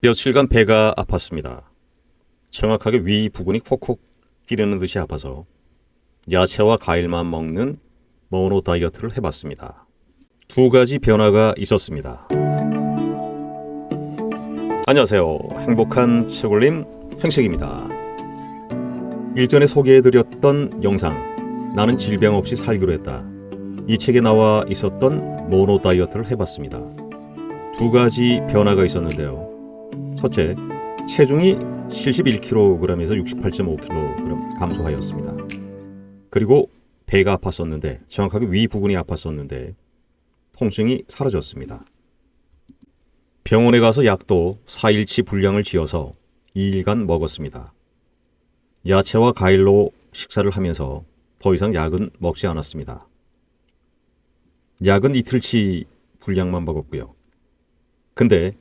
며칠간 배가 아팠습니다. 정확하게 위 부근이 콕콕 찌르는 듯이 아파서 야채와 과일만 먹는 모노 다이어트를 해봤습니다. 두 가지 변화가 있었습니다. 안녕하세요. 행복한 채굴림 행식입니다. 일전에 소개해드렸던 영상 나는 질병 없이 살기로 했다. 이 책에 나와 있었던 모노 다이어트를 해봤습니다. 두 가지 변화가 있었는데요. 첫째, 체중이 71kg에서 68.5kg 감소하였습니다. 그리고 배가 아팠었는데, 정확하게 위 부분이 아팠었는데 통증이 사라졌습니다. 병원에 가서 약도 4일치 분량을 지어서 2일간 먹었습니다. 야채와 과일로 식사를 하면서 더 이상 약은 먹지 않았습니다. 약은 이틀치 분량만 먹었고요. 근데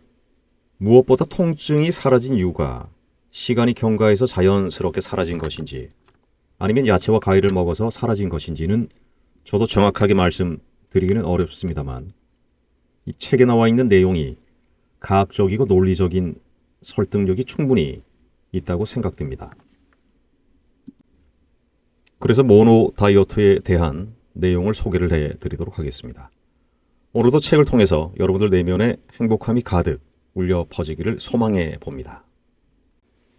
무엇보다 통증이 사라진 이유가 시간이 경과해서 자연스럽게 사라진 것인지 아니면 야채와 과일을 먹어서 사라진 것인지는 저도 정확하게 말씀드리기는 어렵습니다만, 이 책에 나와 있는 내용이 과학적이고 논리적인 설득력이 충분히 있다고 생각됩니다. 그래서 모노 다이어트에 대한 내용을 소개를 해드리도록 하겠습니다. 오늘도 책을 통해서 여러분들 내면에 행복함이 가득 울려 퍼지기를 소망해 봅니다.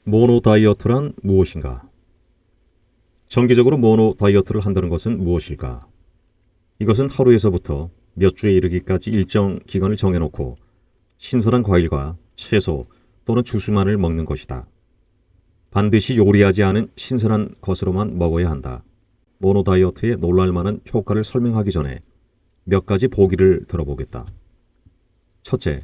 모노 다이어트란 무엇인가? 정기적으로 모노 다이어트를 한다는 것은 무엇일까? 이것은 하루에서부터 몇 주에 이르기까지 일정 기간을 정해놓고 신선한 과일과 채소 또는 주스만을 먹는 것이다. 반드시 요리하지 않은 신선한 것으로만 먹어야 한다. 모노 다이어트의 놀랄만한 효과를 설명하기 전에 몇 가지 보기를 들어보겠다. 첫째,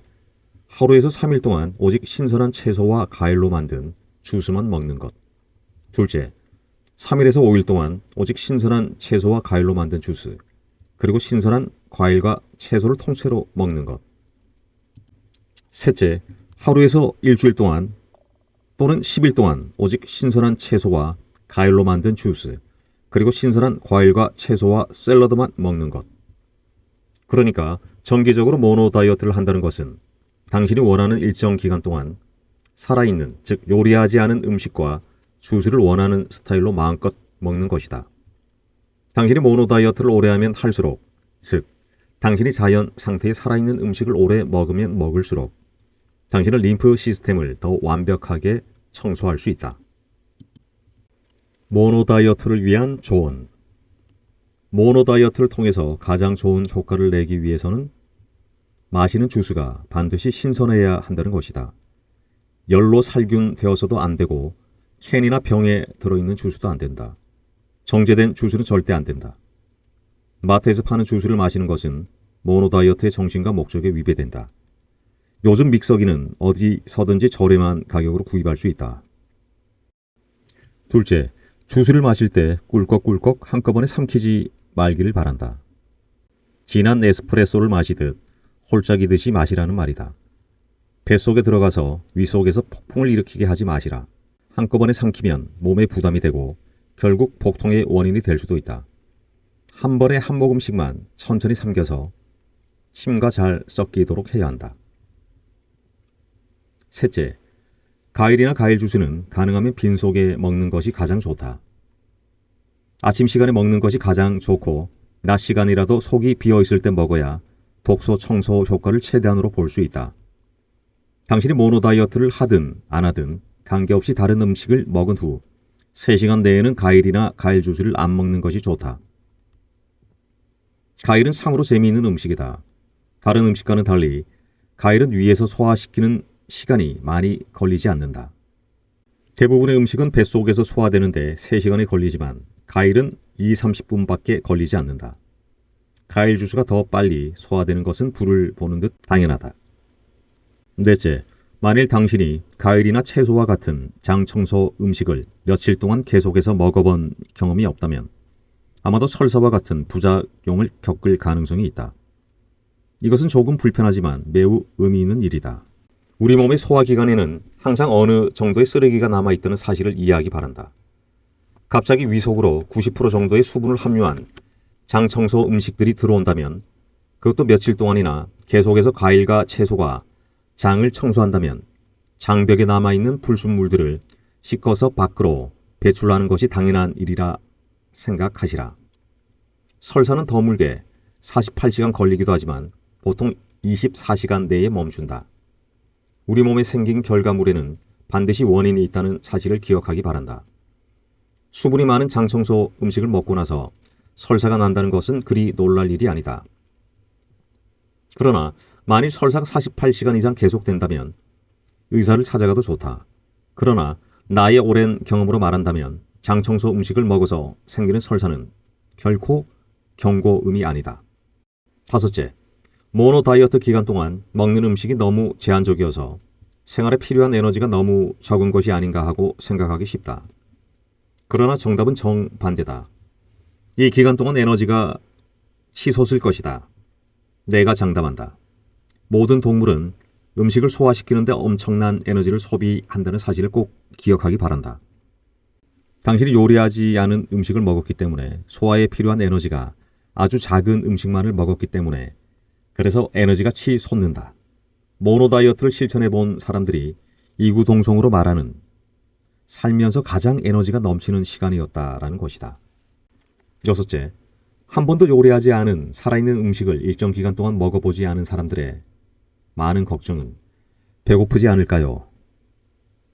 하루에서 3일 동안 오직 신선한 채소와 과일로 만든 주스만 먹는 것. 둘째, 3일에서 5일 동안 오직 신선한 채소와 과일로 만든 주스, 그리고 신선한 과일과 채소를 통째로 먹는 것. 셋째, 하루에서 일주일 동안 또는 10일 동안 오직 신선한 채소와 과일로 만든 주스, 그리고 신선한 과일과 채소와 샐러드만 먹는 것. 그러니까 정기적으로 모노 다이어트를 한다는 것은 당신이 원하는 일정 기간 동안 살아있는, 즉 요리하지 않은 음식과 주스를 원하는 스타일로 마음껏 먹는 것이다. 당신이 모노 다이어트를 오래 하면 할수록, 즉 당신이 자연 상태에 살아있는 음식을 오래 먹으면 먹을수록 당신의 림프 시스템을 더 완벽하게 청소할 수 있다. 모노 다이어트를 위한 조언. 모노 다이어트를 통해서 가장 좋은 효과를 내기 위해서는 마시는 주스가 반드시 신선해야 한다는 것이다. 열로 살균 되어서도 안 되고 캔이나 병에 들어있는 주스도 안 된다. 정제된 주스는 절대 안 된다. 마트에서 파는 주스를 마시는 것은 모노 다이어트의 정신과 목적에 위배된다. 요즘 믹서기는 어디서든지 저렴한 가격으로 구입할 수 있다. 둘째, 주스를 마실 때 꿀꺽꿀꺽 한꺼번에 삼키지 말기를 바란다. 진한 에스프레소를 마시듯 홀짝이듯이 마시라는 말이다. 뱃속에 들어가서 위속에서 폭풍을 일으키게 하지 마시라. 한꺼번에 삼키면 몸에 부담이 되고 결국 복통의 원인이 될 수도 있다. 한 번에 한 모금씩만 천천히 삼켜서 침과 잘 섞이도록 해야 한다. 셋째, 과일이나 과일 주스는 가능하면 빈속에 먹는 것이 가장 좋다. 아침 시간에 먹는 것이 가장 좋고 낮 시간이라도 속이 비어있을 때 먹어야 독소 청소 효과를 최대한으로 볼 수 있다. 당신이 모노 다이어트를 하든 안 하든 관계없이 다른 음식을 먹은 후 3시간 내에는 과일이나 과일 주스를 안 먹는 것이 좋다. 과일은 참으로 재미있는 음식이다. 다른 음식과는 달리 과일은 위에서 소화시키는 시간이 많이 걸리지 않는다. 대부분의 음식은 뱃속에서 소화되는데 3시간이 걸리지만 과일은 20-30분밖에 걸리지 않는다. 과일 주스가 더 빨리 소화되는 것은 불을 보는 듯 당연하다. 넷째, 만일 당신이 과일이나 채소와 같은 장 청소 음식을 며칠 동안 계속해서 먹어본 경험이 없다면 아마도 설사와 같은 부작용을 겪을 가능성이 있다. 이것은 조금 불편하지만 매우 의미 있는 일이다. 우리 몸의 소화기관에는 항상 어느 정도의 쓰레기가 남아있다는 사실을 이해하기 바란다. 갑자기 위속으로 90% 정도의 수분을 함유한 장청소 음식들이 들어온다면, 그것도 며칠 동안이나 계속해서 과일과 채소가 장을 청소한다면 장벽에 남아있는 불순물들을 씻어서 밖으로 배출하는 것이 당연한 일이라 생각하시라. 설사는 더물게 48시간 걸리기도 하지만 보통 24시간 내에 멈춘다. 우리 몸에 생긴 결과물에는 반드시 원인이 있다는 사실을 기억하기 바란다. 수분이 많은 장청소 음식을 먹고 나서 설사가 난다는 것은 그리 놀랄 일이 아니다. 그러나 만일 설사가 48시간 이상 계속된다면 의사를 찾아가도 좋다. 그러나 나의 오랜 경험으로 말한다면 장청소 음식을 먹어서 생기는 설사는 결코 경고음이 아니다. 다섯째, 모노 다이어트 기간 동안 먹는 음식이 너무 제한적이어서 생활에 필요한 에너지가 너무 적은 것이 아닌가 하고 생각하기 쉽다. 그러나 정답은 정반대다. 이 기간 동안 에너지가 치솟을 것이다. 내가 장담한다. 모든 동물은 음식을 소화시키는데 엄청난 에너지를 소비한다는 사실을 꼭 기억하기 바란다. 당신이 요리하지 않은 음식을 먹었기 때문에 소화에 필요한 에너지가 아주 작은 음식만을 먹었기 때문에 그래서 에너지가 치솟는다. 모노 다이어트를 실천해 본 사람들이 이구동성으로 말하는 살면서 가장 에너지가 넘치는 시간이었다라는 것이다. 여섯째, 한 번도 요리하지 않은 살아있는 음식을 일정 기간 동안 먹어보지 않은 사람들의 많은 걱정은 배고프지 않을까요?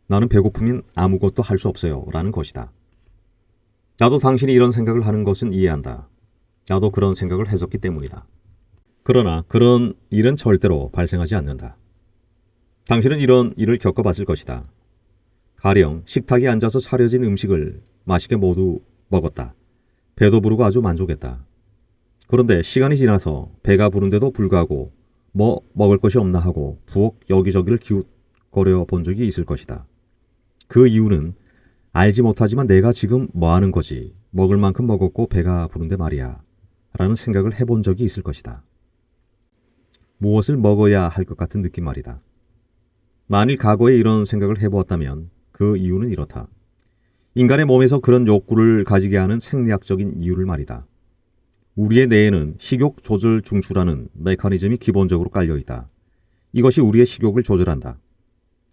나는 배고프면 아무것도 할 수 없어요 라는 것이다. 나도 당신이 이런 생각을 하는 것은 이해한다. 나도 그런 생각을 했었기 때문이다. 그러나 그런 일은 절대로 발생하지 않는다. 당신은 이런 일을 겪어봤을 것이다. 가령 식탁에 앉아서 차려진 음식을 맛있게 모두 먹었다. 배도 부르고 아주 만족했다. 그런데 시간이 지나서 배가 부른데도 불구하고 뭐 먹을 것이 없나 하고 부엌 여기저기를 기웃거려 본 적이 있을 것이다. 그 이유는 알지 못하지만 내가 지금 뭐 하는 거지? 먹을 만큼 먹었고 배가 부른데 말이야. 라는 생각을 해본 적이 있을 것이다. 무엇을 먹어야 할 것 같은 느낌 말이다. 만일 과거에 이런 생각을 해보았다면 그 이유는 이렇다. 인간의 몸에서 그런 욕구를 가지게 하는 생리학적인 이유를 말이다. 우리의 뇌에는 식욕 조절 중추라는 메커니즘이 기본적으로 깔려 있다. 이것이 우리의 식욕을 조절한다.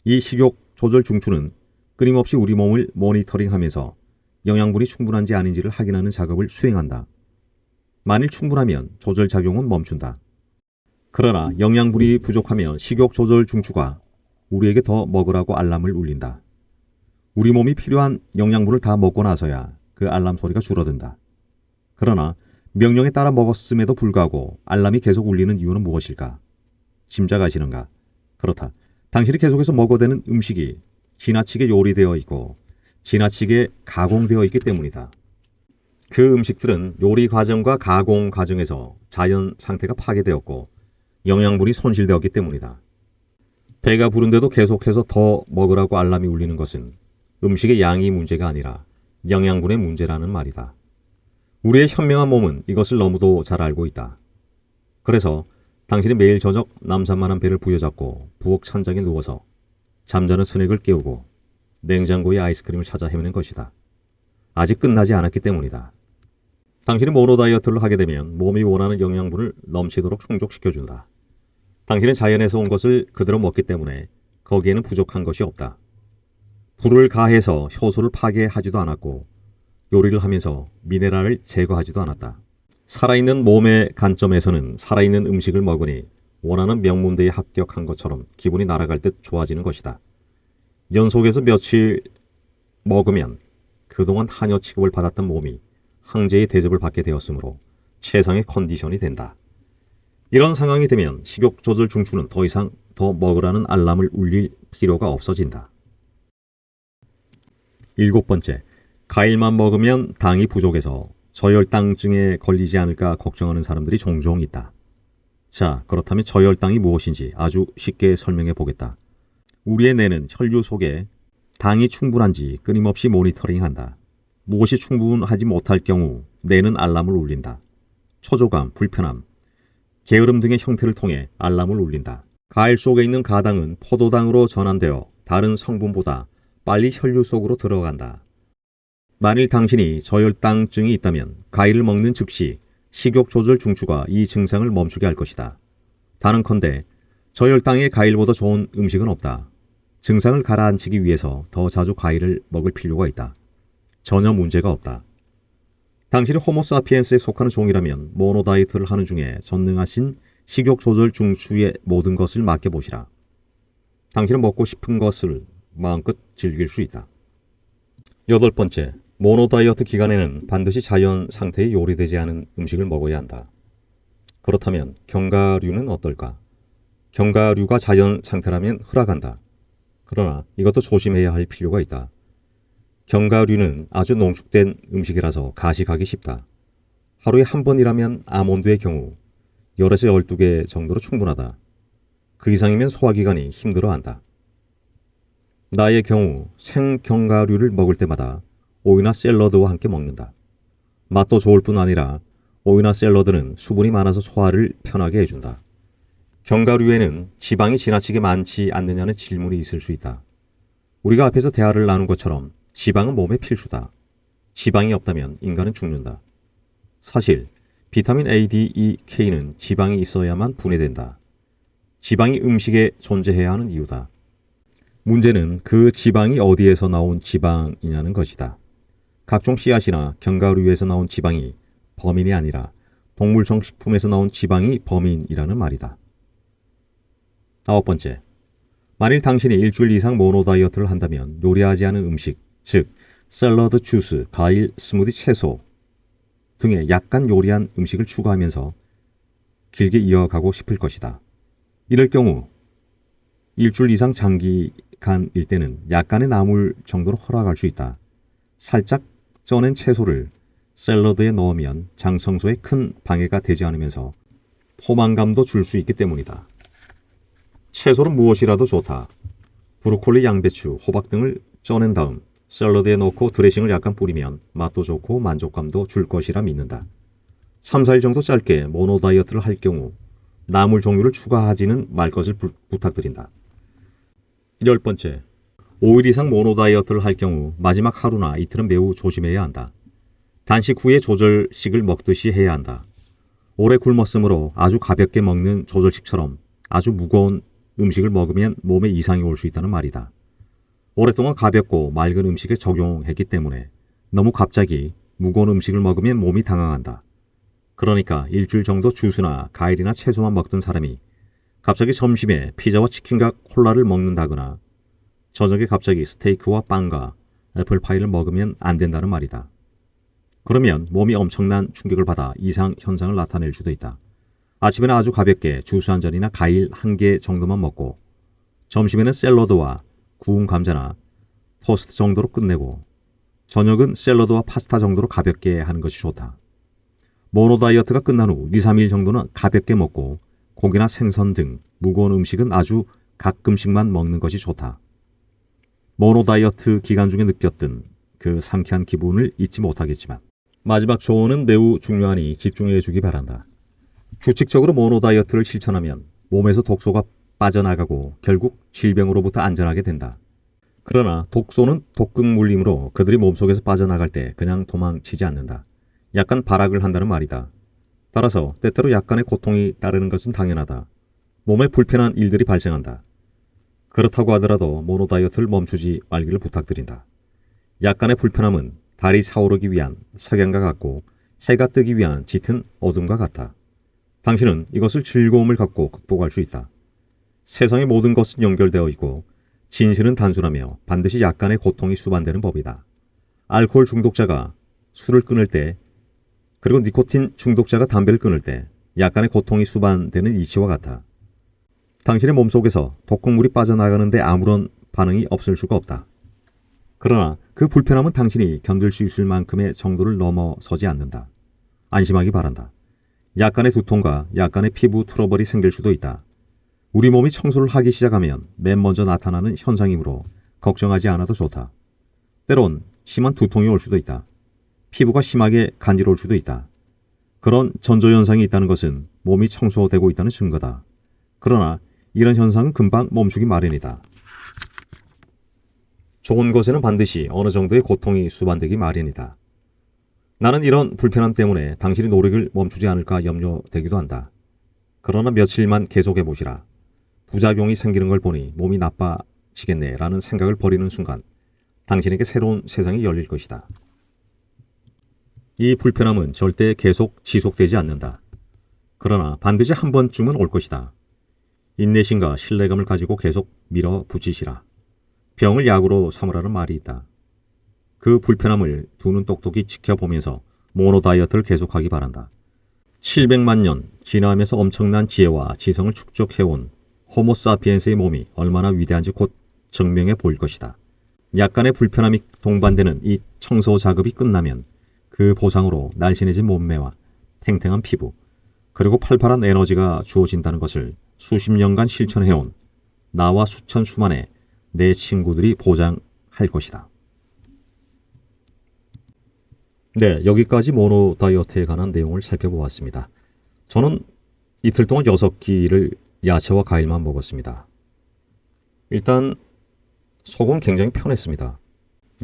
이 식욕 조절 중추는 끊임없이 우리 몸을 모니터링하면서 영양분이 충분한지 아닌지를 확인하는 작업을 수행한다. 만일 충분하면 조절 작용은 멈춘다. 그러나 영양분이 부족하면 식욕 조절 중추가 우리에게 더 먹으라고 알람을 울린다. 우리 몸이 필요한 영양분을 다 먹고 나서야 그 알람 소리가 줄어든다. 그러나 명령에 따라 먹었음에도 불구하고 알람이 계속 울리는 이유는 무엇일까? 짐작하시는가? 그렇다. 당신이 계속해서 먹어대는 음식이 지나치게 요리되어 있고 지나치게 가공되어 있기 때문이다. 그 음식들은 요리 과정과 가공 과정에서 자연 상태가 파괴되었고 영양분이 손실되었기 때문이다. 배가 부른데도 계속해서 더 먹으라고 알람이 울리는 것은 음식의 양이 문제가 아니라 영양분의 문제라는 말이다. 우리의 현명한 몸은 이것을 너무도 잘 알고 있다. 그래서 당신이 매일 저녁 남산만한 배를 부여잡고 부엌 찬장에 누워서 잠자는 스낵을 깨우고 냉장고에 아이스크림을 찾아 헤매는 것이다. 아직 끝나지 않았기 때문이다. 당신이 모노 다이어트를 하게 되면 몸이 원하는 영양분을 넘치도록 충족시켜준다. 당신은 자연에서 온 것을 그대로 먹기 때문에 거기에는 부족한 것이 없다. 불을 가해서 효소를 파괴하지도 않았고 요리를 하면서 미네랄을 제거하지도 않았다. 살아있는 몸의 관점에서는 살아있는 음식을 먹으니 원하는 명문대에 합격한 것처럼 기분이 날아갈 듯 좋아지는 것이다. 연속해서 며칠 먹으면 그동안 한여 취급을 받았던 몸이 황제의 대접을 받게 되었으므로 최상의 컨디션이 된다. 이런 상황이 되면 식욕 조절 중추는 더 이상 더 먹으라는 알람을 울릴 필요가 없어진다. 7번째, 과일만 먹으면 당이 부족해서 저혈당증에 걸리지 않을까 걱정하는 사람들이 종종 있다. 자, 그렇다면 저혈당이 무엇인지 아주 쉽게 설명해 보겠다. 우리의 뇌는 혈류 속에 당이 충분한지 끊임없이 모니터링한다. 무엇이 충분하지 못할 경우 뇌는 알람을 울린다. 초조감, 불편함, 게으름 등의 형태를 통해 알람을 울린다. 과일 속에 있는 가당은 포도당으로 전환되어 다른 성분보다 빨리 혈류 속으로 들어간다. 만일 당신이 저혈당증이 있다면 과일을 먹는 즉시 식욕 조절 중추가 이 증상을 멈추게 할 것이다. 단언컨대 저혈당에 과일보다 좋은 음식은 없다. 증상을 가라앉히기 위해서 더 자주 과일을 먹을 필요가 있다. 전혀 문제가 없다. 당신이 호모사피엔스에 속하는 종이라면 모노 다이어트를 하는 중에 전능하신 식욕 조절 중추의 모든 것을 맡겨보시라. 당신은 먹고 싶은 것을 마음껏 즐길 수 있다. 8번째, 모노 다이어트 기간에는 반드시 자연 상태에 요리되지 않은 음식을 먹어야 한다. 그렇다면 견과류는 어떨까? 견과류가 자연 상태라면 허락한다. 그러나 이것도 조심해야 할 필요가 있다. 견과류는 아주 농축된 음식이라서 가식하기 쉽다. 하루에 한 번이라면 아몬드의 경우 10에서 12개 정도로 충분하다. 그 이상이면 소화기관이 힘들어한다. 나의 경우 생견과류를 먹을 때마다 오이나 샐러드와 함께 먹는다. 맛도 좋을 뿐 아니라 오이나 샐러드는 수분이 많아서 소화를 편하게 해준다. 견과류에는 지방이 지나치게 많지 않느냐는 질문이 있을 수 있다. 우리가 앞에서 대화를 나눈 것처럼 지방은 몸에 필수다. 지방이 없다면 인간은 죽는다. 사실 비타민 A, D, E, K는 지방이 있어야만 분해된다. 지방이 음식에 존재해야 하는 이유다. 문제는 그 지방이 어디에서 나온 지방이냐는 것이다. 각종 씨앗이나 견과류에서 나온 지방이 범인이 아니라 동물성 식품에서 나온 지방이 범인이라는 말이다. 9번째, 만일 당신이 일주일 이상 모노 다이어트를 한다면 요리하지 않은 음식, 즉 샐러드, 주스, 과일, 스무디, 채소 등의 약간 요리한 음식을 추가하면서 길게 이어가고 싶을 것이다. 이럴 경우 일주일 이상 장기간일 때는 약간의 나물 정도로 허락할 수 있다. 살짝 쪄낸 채소를 샐러드에 넣으면 장 청소에 큰 방해가 되지 않으면서 포만감도 줄 수 있기 때문이다. 채소는 무엇이라도 좋다. 브로콜리, 양배추, 호박 등을 쪄낸 다음 샐러드에 넣고 드레싱을 약간 뿌리면 맛도 좋고 만족감도 줄 것이라 믿는다. 3, 4일 정도 짧게 모노 다이어트를 할 경우 나물 종류를 추가하지는 말 것을 부탁드린다. 10번째, 5일 이상 모노 다이어트를 할 경우 마지막 하루나 이틀은 매우 조심해야 한다. 단식 후에 조절식을 먹듯이 해야 한다. 오래 굶었으므로 아주 가볍게 먹는 조절식처럼 아주 무거운 음식을 먹으면 몸에 이상이 올 수 있다는 말이다. 오랫동안 가볍고 맑은 음식에 적용했기 때문에 너무 갑자기 무거운 음식을 먹으면 몸이 당황한다. 그러니까 일주일 정도 주스나 과일이나 채소만 먹던 사람이 갑자기 점심에 피자와 치킨과 콜라를 먹는다거나 저녁에 갑자기 스테이크와 빵과 애플파이를 먹으면 안 된다는 말이다. 그러면 몸이 엄청난 충격을 받아 이상 현상을 나타낼 수도 있다. 아침에는 아주 가볍게 주스 한 잔이나 과일 1개 정도만 먹고 점심에는 샐러드와 구운 감자나 토스트 정도로 끝내고 저녁은 샐러드와 파스타 정도로 가볍게 하는 것이 좋다. 모노 다이어트가 끝난 후 2, 3일 정도는 가볍게 먹고 고기나 생선 등 무거운 음식은 아주 가끔씩만 먹는 것이 좋다. 모노 다이어트 기간 중에 느꼈던 그 상쾌한 기분을 잊지 못하겠지만 마지막 조언은 매우 중요하니 집중해 주기 바란다. 규칙적으로 모노 다이어트를 실천하면 몸에서 독소가 빠져나가고 결국 질병으로부터 안전하게 된다. 그러나 독소는 독극 물림으로 그들이 몸속에서 빠져나갈 때 그냥 도망치지 않는다. 약간 발악을 한다는 말이다. 따라서 때때로 약간의 고통이 따르는 것은 당연하다. 몸에 불편한 일들이 발생한다. 그렇다고 하더라도 모노 다이어트를 멈추지 말기를 부탁드린다. 약간의 불편함은 달이 차오르기 위한 석양과 같고 해가 뜨기 위한 짙은 어둠과 같다. 당신은 이것을 즐거움을 갖고 극복할 수 있다. 세상의 모든 것은 연결되어 있고 진실은 단순하며 반드시 약간의 고통이 수반되는 법이다. 알코올 중독자가 술을 끊을 때 그리고 니코틴 중독자가 담배를 끊을 때 약간의 고통이 수반되는 이치와 같아. 당신의 몸속에서 독극물이 빠져나가는데 아무런 반응이 없을 수가 없다. 그러나 그 불편함은 당신이 견딜 수 있을 만큼의 정도를 넘어서지 않는다. 안심하기 바란다. 약간의 두통과 약간의 피부 트러블이 생길 수도 있다. 우리 몸이 청소를 하기 시작하면 맨 먼저 나타나는 현상이므로 걱정하지 않아도 좋다. 때론 심한 두통이 올 수도 있다. 피부가 심하게 간지러울 수도 있다. 그런 전조현상이 있다는 것은 몸이 청소되고 있다는 증거다. 그러나 이런 현상은 금방 멈추기 마련이다. 좋은 것에는 반드시 어느 정도의 고통이 수반되기 마련이다. 나는 이런 불편함 때문에 당신의 노력을 멈추지 않을까 염려되기도 한다. 그러나 며칠만 계속해 보시라. 부작용이 생기는 걸 보니 몸이 나빠지는 달라지겠네라는 생각을 버리는 순간 당신에게 새로운 세상이 열릴 것이다. 이 불편함은 절대 계속 지속되지 않는다. 그러나 반드시 한 번쯤은 올 것이다. 인내심과 신뢰감을 가지고 계속 밀어붙이시라. 병을 약으로 삼으라는 말이 있다. 그 불편함을 두 눈 똑똑히 지켜보면서 모노 다이어트를 계속하기 바란다. 700만 년 진화하면서 엄청난 지혜와 지성을 축적해온 호모사피엔스의 몸이 얼마나 위대한지 곧 증명해 보일 것이다. 약간의 불편함이 동반되는 이 청소 작업이 끝나면 그 보상으로 날씬해진 몸매와 탱탱한 피부, 그리고 팔팔한 에너지가 주어진다는 것을 수십 년간 실천해온 나와 수천 수만의 내 친구들이 보장할 것이다. 네, 여기까지 모노 다이어트에 관한 내용을 살펴보았습니다. 저는 이틀 동안 6끼를 야채와 과일만 먹었습니다. 일단 속은 굉장히 편했습니다.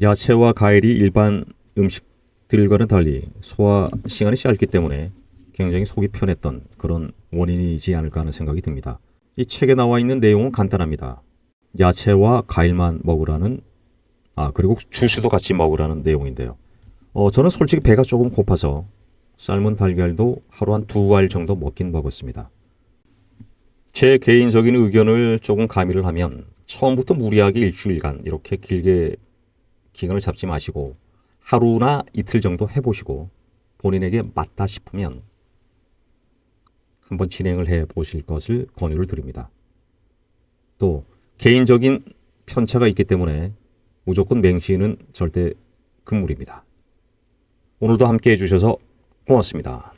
야채와 과일이 일반 음식들과는 달리 소화 시간이 짧기 때문에 굉장히 속이 편했던 그런 원인이지 않을까 하는 생각이 듭니다. 이 책에 나와 있는 내용은 간단합니다. 야채와 과일만 먹으라는, 그리고 주스도 같이 먹으라는 내용인데요. 저는 솔직히 배가 조금 고파서 삶은 달걀도 하루 한 2알 정도 먹긴 먹었습니다. 제 개인적인 의견을 조금 가미를 하면 처음부터 무리하게 일주일간 이렇게 길게 기간을 잡지 마시고 하루나 이틀 정도 해보시고 본인에게 맞다 싶으면 한번 진행을 해보실 것을 권유를 드립니다. 또 개인적인 편차가 있기 때문에 무조건 맹시는 절대 금물입니다. 오늘도 함께 해주셔서 고맙습니다.